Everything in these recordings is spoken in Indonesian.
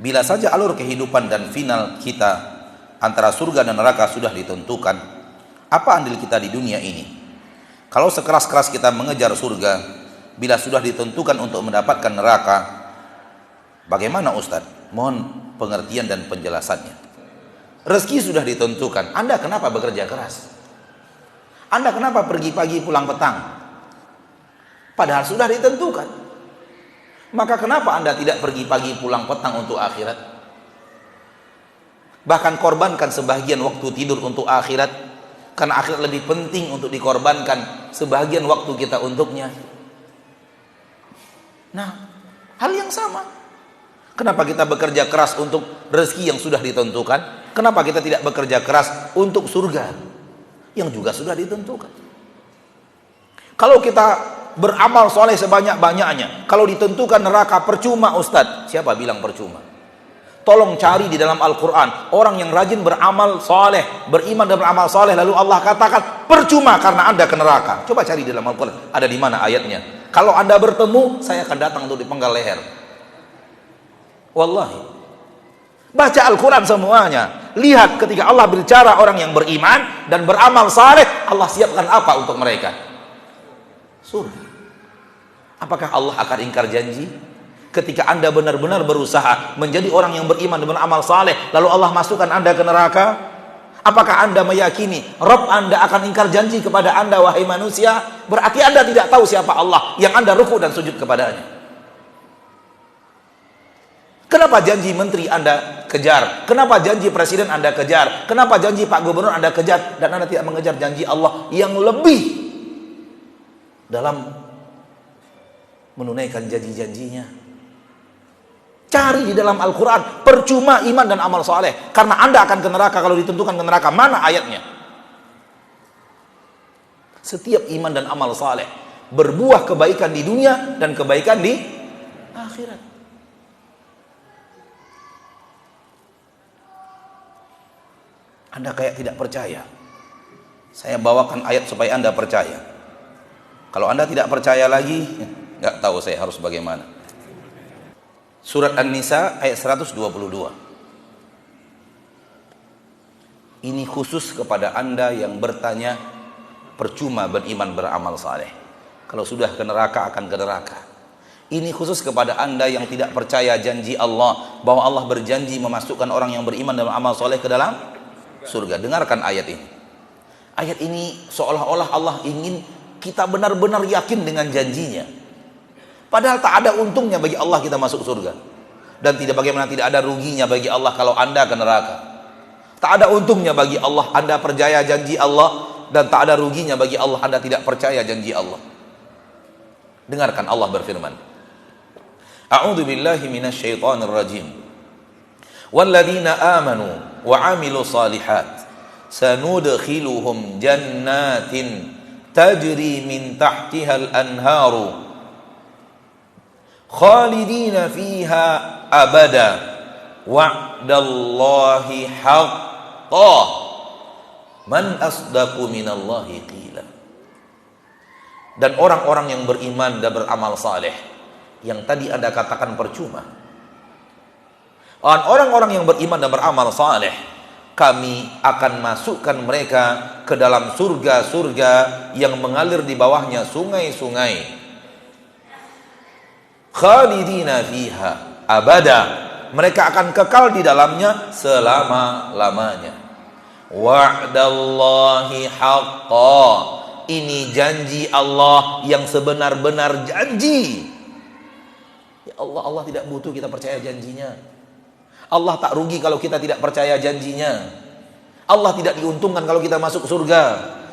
Bila saja alur kehidupan dan final kita antara surga dan neraka sudah ditentukan, apa andil kita di dunia ini? Kalau sekeras-keras kita mengejar surga, bila sudah ditentukan untuk mendapatkan neraka, bagaimana Ustadz? Mohon pengertian dan penjelasannya. Rezeki sudah ditentukan, Anda kenapa bekerja keras? Anda kenapa pergi pagi pulang petang? Padahal sudah ditentukan. Maka kenapa Anda tidak pergi pagi pulang petang untuk akhirat? Bahkan korbankan sebagian waktu tidur untuk akhirat, karena akhirat lebih penting untuk dikorbankan sebagian waktu kita untuknya. Nah, hal yang sama. Kenapa kita bekerja keras untuk rezeki yang sudah ditentukan? Kenapa kita tidak bekerja keras untuk surga yang juga sudah ditentukan? Kalau kita beramal soleh sebanyak-banyaknya, kalau ditentukan neraka percuma Ustadz. Siapa bilang percuma? Tolong cari di dalam Al-Quran orang yang rajin beramal soleh, beriman dan beramal soleh, lalu Allah katakan percuma karena Anda ke neraka. Coba cari di dalam Al-Quran, ada di mana ayatnya? Kalau Anda bertemu, saya akan datang untuk dipenggal leher. Wallahi, baca Al-Quran semuanya. Lihat ketika Allah berbicara orang yang beriman dan beramal saleh, Allah siapkan apa untuk mereka? Surga. Apakah Allah akan ingkar janji? Ketika Anda benar-benar berusaha menjadi orang yang beriman dan beramal saleh, lalu Allah masukkan Anda ke neraka, apakah Anda meyakini Rabb Anda akan ingkar janji kepada Anda, wahai manusia? Berarti Anda tidak tahu siapa Allah yang Anda ruku dan sujud kepadanya. Kenapa janji menteri Anda kejar? Kenapa janji presiden Anda kejar? Kenapa janji Pak Gubernur Anda kejar? Dan Anda tidak mengejar janji Allah yang lebih dalam menunaikan janji-janjinya. Cari di dalam Al-Quran, percuma iman dan amal soleh, karena Anda akan ke neraka kalau ditentukan ke neraka. Mana ayatnya? Setiap iman dan amal soleh berbuah kebaikan di dunia dan kebaikan di akhirat. Anda kayak tidak percaya. Saya bawakan ayat supaya Anda percaya. Kalau Anda tidak percaya lagi, nggak tahu saya harus bagaimana. Surat An-Nisa ayat 122. Ini khusus kepada Anda yang bertanya percuma beriman beramal saleh. Kalau sudah ke neraka akan ke neraka. Ini khusus kepada Anda yang tidak percaya janji Allah, bahwa Allah berjanji memasukkan orang yang beriman dan beramal saleh ke dalam surga. Dengarkan ayat ini. Ayat ini seolah-olah Allah ingin kita benar-benar yakin dengan janjinya. Padahal tak ada untungnya bagi Allah kita masuk surga. Dan tidak ada ruginya bagi Allah kalau Anda ke neraka. Tak ada untungnya bagi Allah Anda percaya janji Allah, dan tak ada ruginya bagi Allah Anda tidak percaya janji Allah. Dengarkan Allah berfirman. A'udzu billahi minasyaitonir rajim. Walladzina amanu wa 'amilus shalihat sanudkhiluhum jannatin tajri min tahtihal anharu khalidina fiha abada wa'dallahi haqqan man asdaqu minallahi qila. Dan orang-orang yang beriman dan beramal saleh yang tadi Anda katakan percuma, orang-orang yang beriman dan beramal saleh, kami akan masukkan mereka ke dalam surga-surga yang mengalir di bawahnya sungai-sungai. Khalidina fiha abada, mereka akan kekal di dalamnya selama-lamanya. Wa'dallahi haqqan, ini janji Allah yang sebenar-benar janji. Ya Allah tidak butuh kita percaya janjinya. Allah tak rugi kalau kita tidak percaya janjinya. Allah tidak diuntungkan kalau kita masuk surga.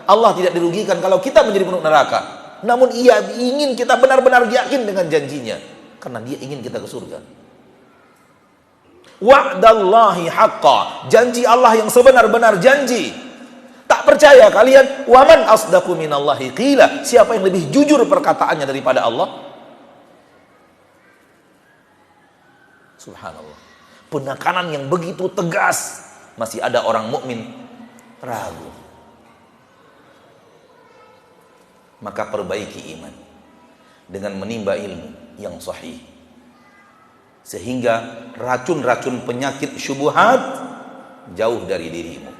Allah tidak dirugikan kalau kita menjadi penduduk neraka. Namun Ia ingin kita benar-benar yakin dengan janjinya, karena Dia ingin kita ke surga. Wa'dallahi haqqa, janji Allah yang sebenar-benar janji. Tak percaya kalian? Waman asdaqu minallahi qila, siapa yang lebih jujur perkataannya daripada Allah? Subhanallah. Penekanan yang begitu tegas, masih ada orang mukmin ragu. Maka perbaiki iman dengan menimba ilmu yang sahih. sehingga racun-racun penyakit syubhat jauh dari dirimu.